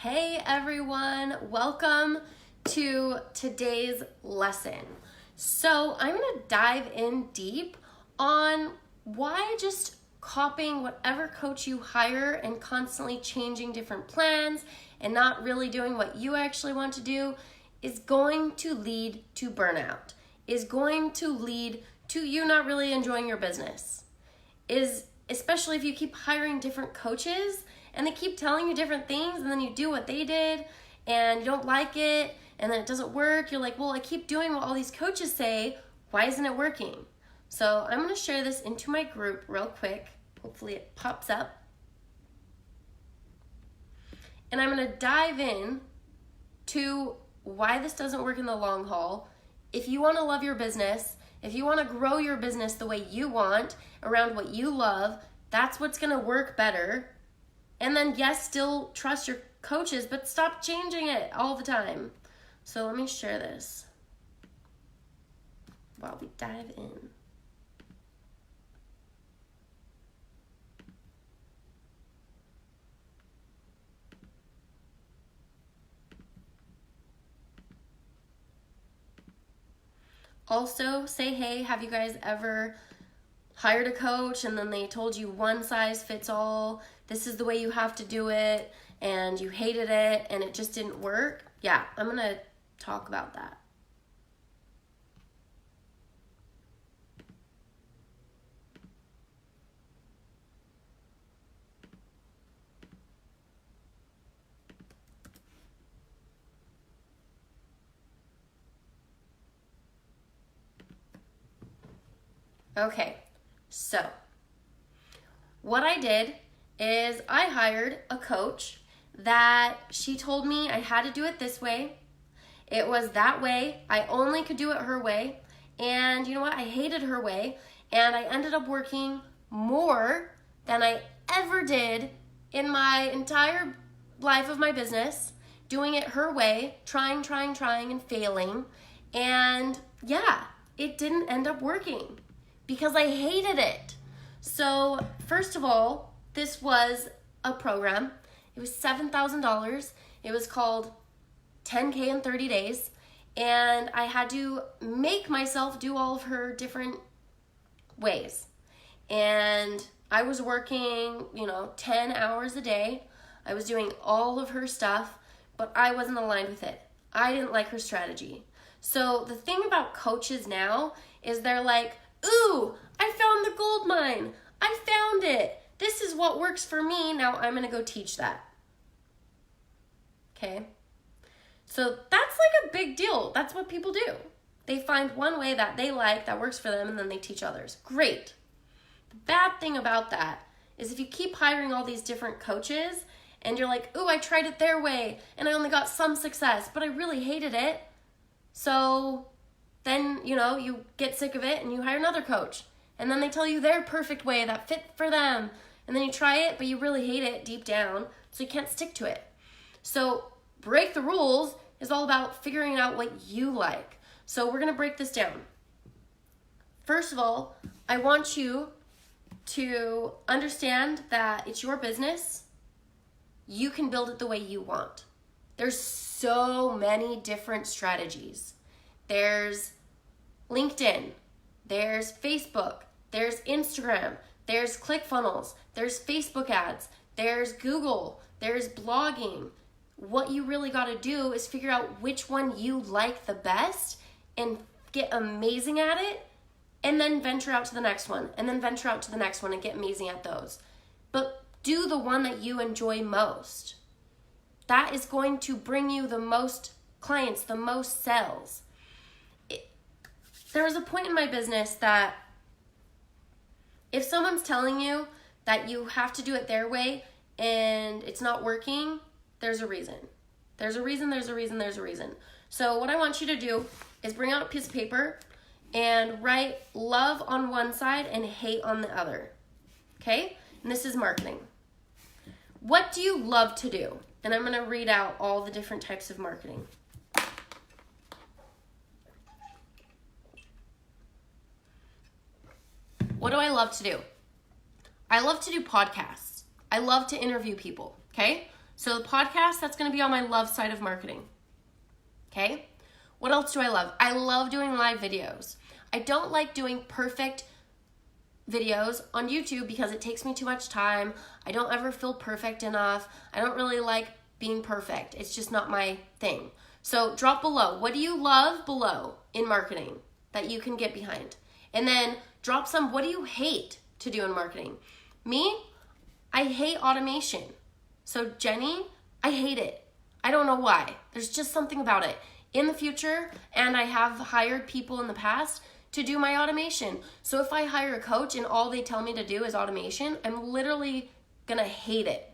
Hey everyone, welcome to today's lesson. So I'm going to dive in deep on why just copying whatever coach you hire and constantly changing different plans and not really doing what you actually want to do is going to lead to burnout, is going to lead to you not really enjoying your business, especially if you keep hiring different coaches and they keep telling you different things and then you do what they did and you don't like it and then it doesn't work. You're like, well, I keep doing what all these coaches say. Why isn't it working? So I'm going to share this into my group real quick. Hopefully it pops up. And I'm going to dive in to why this doesn't work in the long haul. If you want to love your business, if you want to grow your business the way you want, around what you love, that's what's going to work better. And then, yes, still trust your coaches, but stop changing it all the time. So let me share this while we dive in. Also, say, hey, have you guys ever hired a coach and then they told you one size fits all, this is the way you have to do it, and you hated it and it just didn't work? Yeah, I'm going to talk about that. Okay, so what I did is I hired a coach that she told me I had to do it this way. It was that way. I only could do it her way. And you know what? I hated her way. And I ended up working more than I ever did in my entire life of my business, doing it her way, trying, and failing. And yeah, it didn't end up working because I hated it. So first of all, this was a program. It was $7,000. It was called 10K in 30 days. And I had to make myself do all of her different ways. And I was working, 10 hours a day. I was doing all of her stuff, but I wasn't aligned with it. I didn't like her strategy. So the thing about coaches now is they're like, ooh, I found the gold mine. I found it. This is what works for me. Now I'm going to go teach that. Okay? So that's like a big deal. That's what people do. They find one way that they like, that works for them, and then they teach others. Great. The bad thing about that is if you keep hiring all these different coaches and you're like, ooh, I tried it their way and I only got some success, but I really hated it. So then, you get sick of it and you hire another coach. And then they tell you their perfect way that fit for them. And then you try it, but you really hate it deep down, so you can't stick to it. So break the rules is all about figuring out what you like. So we're going to break this down. First of all, I want you to understand that it's your business. You can build it the way you want. There's so many different strategies. There's LinkedIn, there's Facebook, there's Instagram, there's ClickFunnels, there's Facebook ads, there's Google, there's blogging. What you really got to do is figure out which one you like the best and get amazing at it, and then venture out to the next one, and then venture out to the next one and get amazing at those. But do the one that you enjoy most. That is going to bring you the most clients, the most sales. There was a point in my business that if someone's telling you that you have to do it their way and it's not working, there's a reason. There's a reason. So what I want you to do is bring out a piece of paper and write love on one side and hate on the other. Okay? And this is marketing. What do you love to do? And I'm going to read out all the different types of marketing. What do I love to do? I love to do podcasts. I love to interview people, okay? So the podcast, that's going to be on my love side of marketing. Okay? What else do I love? I love doing live videos. I don't like doing perfect videos on YouTube because it takes me too much time. I don't ever feel perfect enough. I don't really like being perfect. It's just not my thing. So drop below. What do you love below in marketing that you can get behind? And then drop some, what do you hate to do in marketing? Me, I hate automation. So Jenny, I hate it. I don't know why. There's just something about it. In the future, and I have hired people in the past to do my automation. So if I hire a coach and all they tell me to do is automation, I'm literally gonna hate it.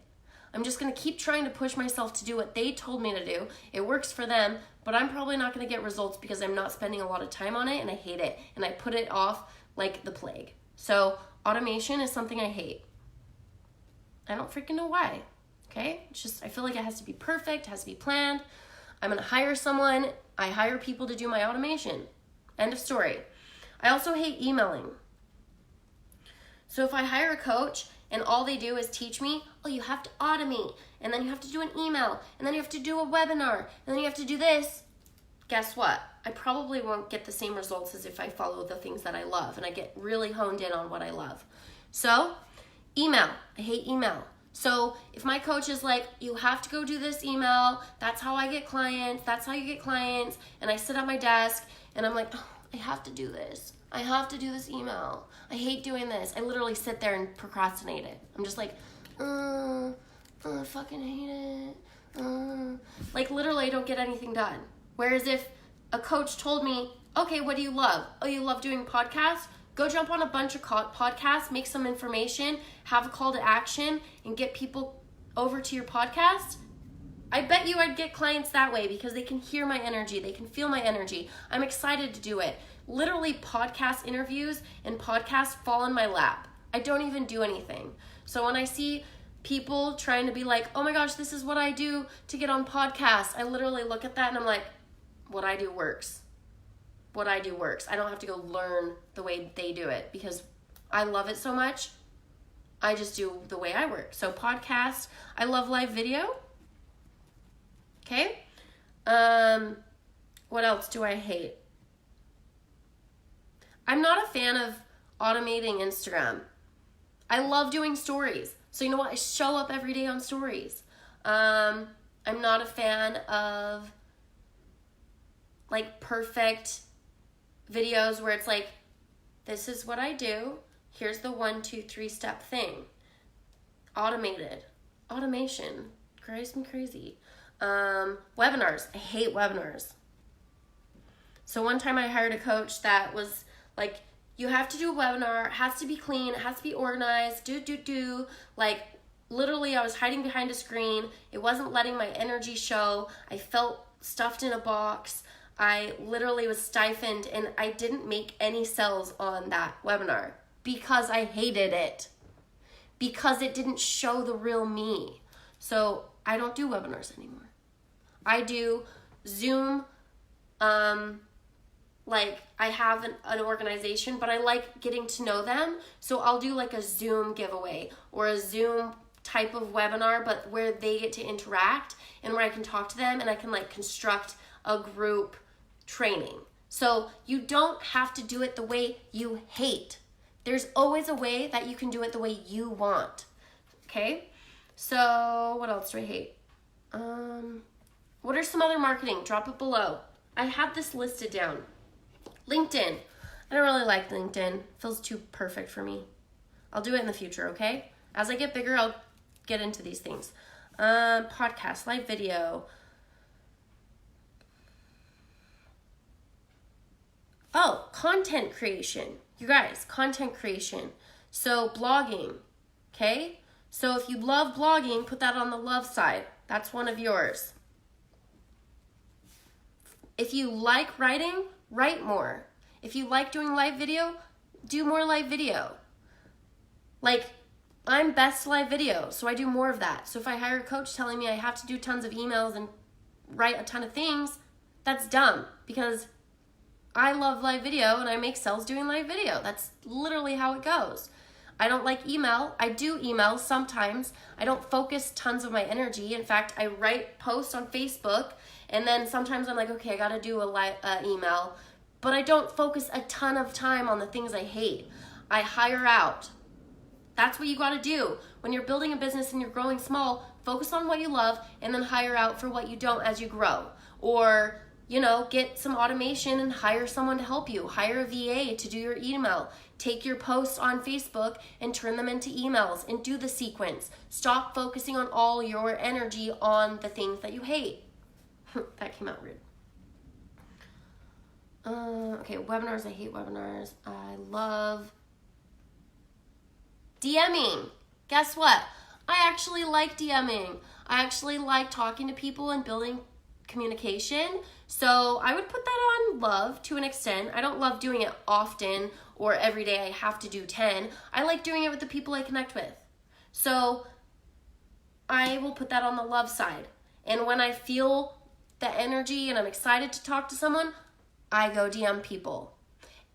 I'm just gonna keep trying to push myself to do what they told me to do. It works for them, but I'm probably not gonna get results because I'm not spending a lot of time on it and I hate it. And I put it off like the plague. So automation is something I hate. I don't freaking know why, okay? It's just, I feel like it has to be perfect, it has to be planned. I'm gonna hire someone, I hire people to do my automation. End of story. I also hate emailing. So if I hire a coach and all they do is teach me, oh, you have to automate, and then you have to do an email, and then you have to do a webinar, and then you have to do this, guess what? I probably won't get the same results as if I follow the things that I love and I get really honed in on what I love. So, email. I hate email. So if my coach is like, you have to go do this email, that's how I get clients, that's how you get clients, and I sit at my desk and I'm like, oh, I have to do this. I have to do this email. I hate doing this. I literally sit there and procrastinate it. I'm just like, I fucking hate it. Like literally I don't get anything done. Whereas if a coach told me, okay, what do you love? Oh, you love doing podcasts? Go jump on a bunch of podcasts, make some information, have a call to action, and get people over to your podcast. I bet you I'd get clients that way because they can hear my energy. They can feel my energy. I'm excited to do it. Literally podcast interviews and podcasts fall in my lap. I don't even do anything. So when I see people trying to be like, oh my gosh, this is what I do to get on podcasts, I literally look at that and I'm like, what I do works. What I do works. I don't have to go learn the way they do it because I love it so much. I just do the way I work. So podcasts, I love live video. Okay. What else do I hate? I'm not a fan of automating Instagram. I love doing stories. So you know what? I show up every day on stories. I'm not a fan of like perfect videos where it's like, this is what I do. Here's the 1, 2, 3 step thing. Automated. Automation drives me crazy. Webinars. I hate webinars. So one time I hired a coach that was like, you have to do a webinar. It has to be clean. It has to be organized. Like literally I was hiding behind a screen. It wasn't letting my energy show. I felt stuffed in a box. I literally was stifled and I didn't make any sales on that webinar because I hated it. Because it didn't show the real me. So I don't do webinars anymore. I do Zoom, like I have an organization, but I like getting to know them. So I'll do like a Zoom giveaway or a Zoom type of webinar, but where they get to interact and where I can talk to them and I can like construct a group training. So you don't have to do it the way you hate. There's always a way that you can do it the way you want. Okay? So what else do I hate? What are some other marketing? Drop it below. I have this listed down. LinkedIn. I don't really like LinkedIn. It feels too perfect for me. I'll do it in the future, okay? As I get bigger, I'll get into these things. Podcast, live video. Oh, content creation. You guys, content creation. So blogging, okay? So if you love blogging, put that on the love side. That's one of yours. If you like writing, write more. If you like doing live video, do more live video. Like, I'm best live video, so I do more of that. So if I hire a coach telling me I have to do tons of emails and write a ton of things, that's dumb because I love live video and I make sales doing live video. That's literally how it goes. I don't like email. I do email sometimes. I don't focus tons of my energy. In fact, I write posts on Facebook, and then sometimes I'm like, okay, I gotta do a email, but I don't focus a ton of time on the things I hate. I hire out. That's what you gotta do. When you're building a business and you're growing small, focus on what you love and then hire out for what you don't as you grow. Or, get some automation and hire someone to help you. Hire a VA to do your email. Take your posts on Facebook and turn them into emails and do the sequence. Stop focusing on all your energy on the things that you hate. That came out weird. Okay, webinars. I hate webinars. I love DMing. Guess what? I actually like DMing. I actually like talking to people and building communication. So I would put that on love to an extent. I don't love doing it often or every day I have to do 10. I like doing it with the people I connect with. So I will put that on the love side. And when I feel the energy and I'm excited to talk to someone, I go DM people.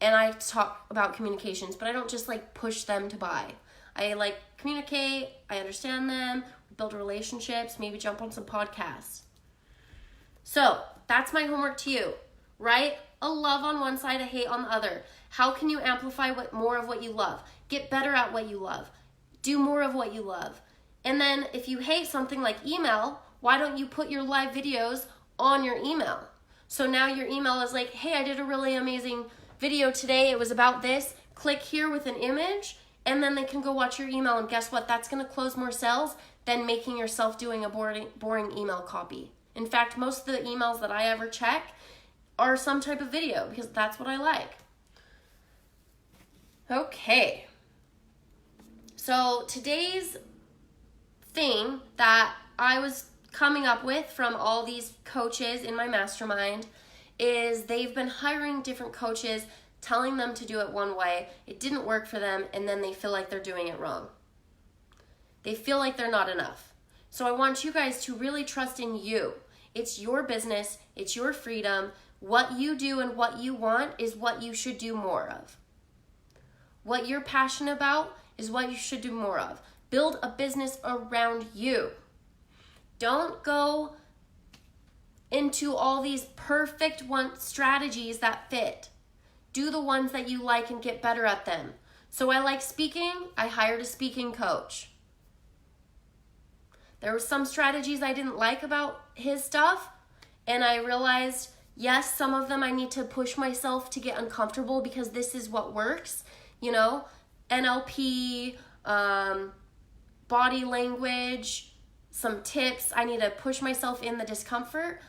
And I talk about communications, but I don't just push them to buy. I communicate, I understand them, build relationships, maybe jump on some podcasts. So that's my homework to you. Write a love on one side, a hate on the other. How can you amplify more of what you love? Get better at what you love. Do more of what you love. And then if you hate something like email, why don't you put your live videos on your email? So now your email is like, hey, I did a really amazing video today. It was about this. Click here with an image, and then they can go watch your email. And guess what? That's going to close more sales than making yourself doing a boring email copy. In fact, most of the emails that I ever check are some type of video because that's what I like. Okay. So today's thing that I was coming up with from all these coaches in my mastermind is they've been hiring different coaches, telling them to do it one way. It didn't work for them, and then they feel like they're doing it wrong. They feel like they're not enough. So I want you guys to really trust in you. It's your business. It's your freedom. What you do and what you want is what you should do more of. What you're passionate about is what you should do more of. Build a business around you. Don't go into all these perfect strategies that fit. Do the ones that you like and get better at them. So I like speaking. I hired a speaking coach. There were some strategies I didn't like about his stuff, and I realized, yes, some of them I need to push myself to get uncomfortable because this is what works. NLP, body language, some tips. I need to push myself in the discomfort,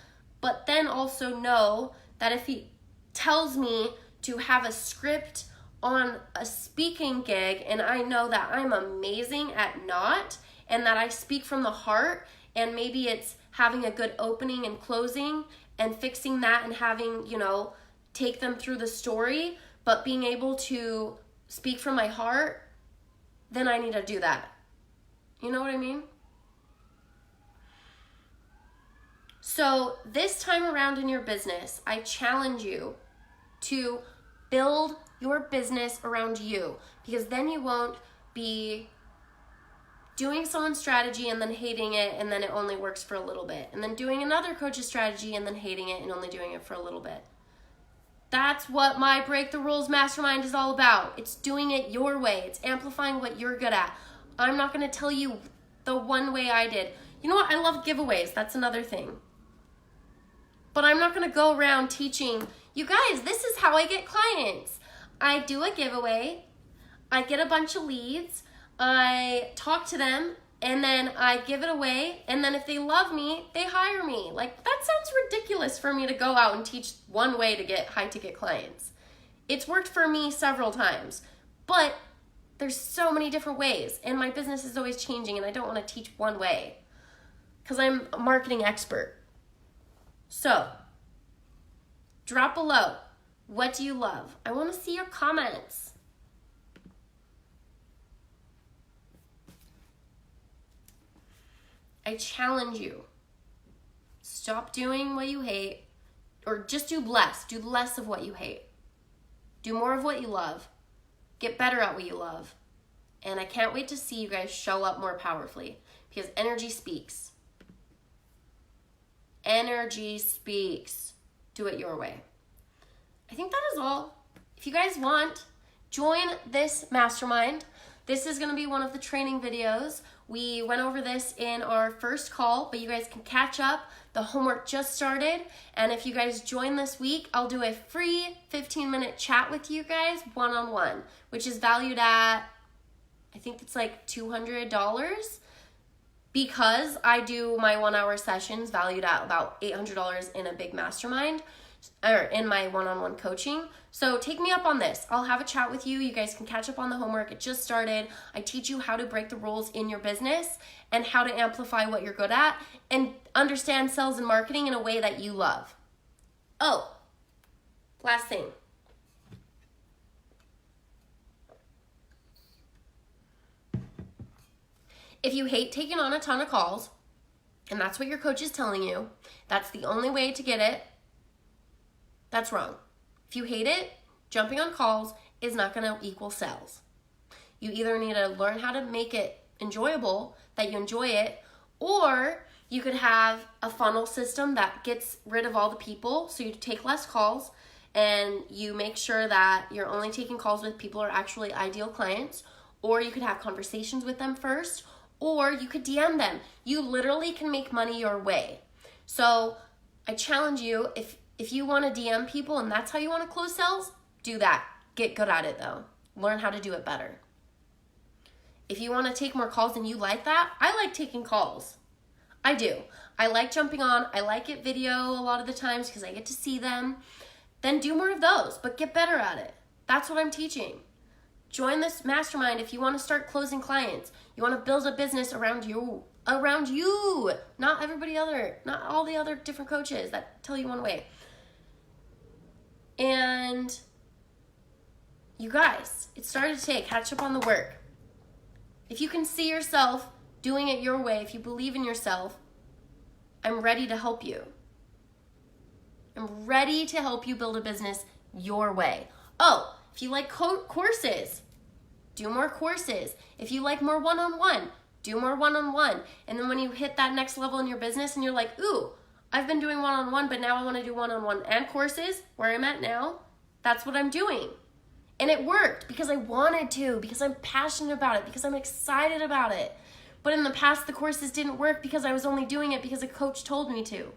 but then also know that if he tells me to have a script on a speaking gig and I know that I'm amazing at not, and that I speak from the heart, and maybe it's having a good opening and closing and fixing that and having, take them through the story, but being able to speak from my heart, then I need to do that. You know what I mean? So this time around in your business, I challenge you to build your business around you, because then you won't be doing someone's strategy and then hating it and then it only works for a little bit, and then doing another coach's strategy and then hating it and only doing it for a little bit. That's what my Break the Rules Mastermind is all about. It's doing it your way. It's amplifying what you're good at. I'm not going to tell you the one way I did. You know what? I love giveaways. That's another thing. But I'm not going to go around teaching, you guys, this is how I get clients. I do a giveaway. I get a bunch of leads. I talk to them, and then I give it away, and then if they love me, they hire me. That sounds ridiculous for me to go out and teach one way to get high-ticket clients. It's worked for me several times, but there's so many different ways, and my business is always changing, and I don't want to teach one way because I'm a marketing expert. So, drop below. What do you love? I want to see your comments. I challenge you. Stop doing what you hate, or just do less. Do less of what you hate. Do more of what you love. Get better at what you love. And I can't wait to see you guys show up more powerfully because energy speaks. Energy speaks. Do it your way. I think that is all. If you guys want, join this mastermind. This is going to be one of the training videos. We went over this in our first call, but you guys can catch up. The homework just started. And if you guys join this week, I'll do a free 15-minute chat with you guys one-on-one, which is valued at, I think it's like $200, because I do my 1-hour sessions valued at about $800 in a big mastermind, or in my one-on-one coaching. So take me up on this. I'll have a chat with you. You guys can catch up on the homework. It just started. I teach you how to break the rules in your business and how to amplify what you're good at and understand sales and marketing in a way that you love. Oh, last thing. If you hate taking on a ton of calls, and that's what your coach is telling you, that's the only way to get it, that's wrong. If you hate it, jumping on calls is not going to equal sales. You either need to learn how to make it enjoyable, that you enjoy it, or you could have a funnel system that gets rid of all the people, so you take less calls and you make sure that you're only taking calls with people who are actually ideal clients, or you could have conversations with them first, or you could DM them. You literally can make money your way. So I challenge you, if you want to DM people and that's how you want to close sales, do that. Get good at it though. Learn how to do it better. If you want to take more calls and you like that, I like taking calls. I do. I like jumping on. I like it video a lot of the times because I get to see them. Then do more of those, but get better at it. That's what I'm teaching. Join this mastermind if you want to start closing clients. You want to build a business around you. Not not all the other different coaches that tell you one way. And you guys, it started today. Catch up on the work. If you can see yourself doing it your way, if you believe in yourself, I'm ready to help you. I'm ready to help you build a business your way. Oh, if you like courses, do more courses. If you like more one-on-one, do more one-on-one. And then when you hit that next level in your business and you're like, ooh, I've been doing one-on-one, but now I want to do one-on-one and courses where I'm at now, that's what I'm doing. And it worked because I wanted to, because I'm passionate about it, because I'm excited about it. But in the past, the courses didn't work because I was only doing it because a coach told me to.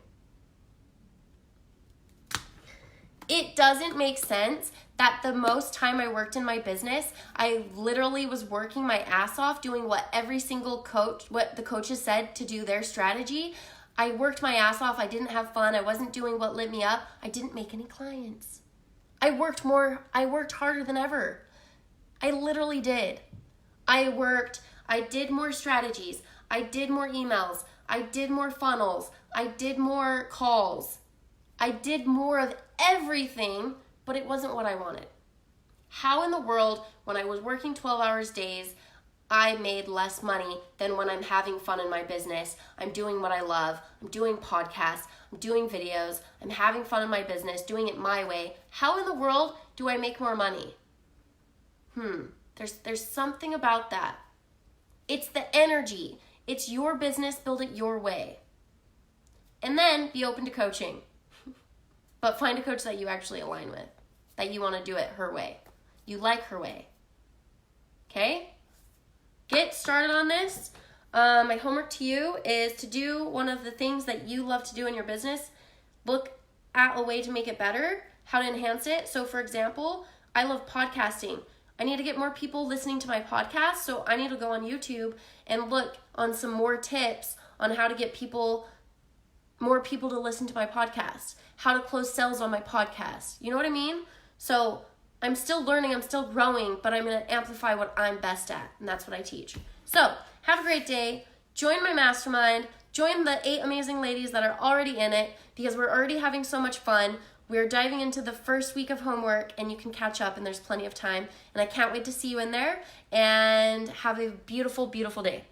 It doesn't make sense that the most time I worked in my business, I literally was working my ass off doing what the coaches said to do their strategy. I worked my ass off. I didn't have fun. I wasn't doing what lit me up. I didn't make any clients. I worked harder than ever. I literally did. I did more strategies. I did more emails. I did more funnels. I did more calls. I did more of everything, but it wasn't what I wanted. How in the world, when I was working 12 hours days, I made less money than when I'm having fun in my business? I'm doing what I love. I'm doing podcasts. I'm doing videos. I'm having fun in my business, doing it my way. How in the world do I make more money? There's something about that. It's the energy. It's your business. Build it your way. And then be open to coaching. But find a coach that you actually align with, that you want to do it her way. You like her way. Okay? Get started on this. My homework to you is to do one of the things that you love to do in your business. Look at a way to make it better, how to enhance it. So for example, I love podcasting. I need to get more people listening to my podcast, so I need to go on YouTube and look on some more tips on how to get more people to listen to my podcast, how to close sales on my podcast. You know what I mean? So I'm still learning, I'm still growing, but I'm going to amplify what I'm best at, and that's what I teach. So have a great day. Join my mastermind. Join the 8 amazing ladies that are already in it, because we're already having so much fun. We're diving into the first week of homework, and you can catch up, and there's plenty of time. And I can't wait to see you in there, and have a beautiful, beautiful day.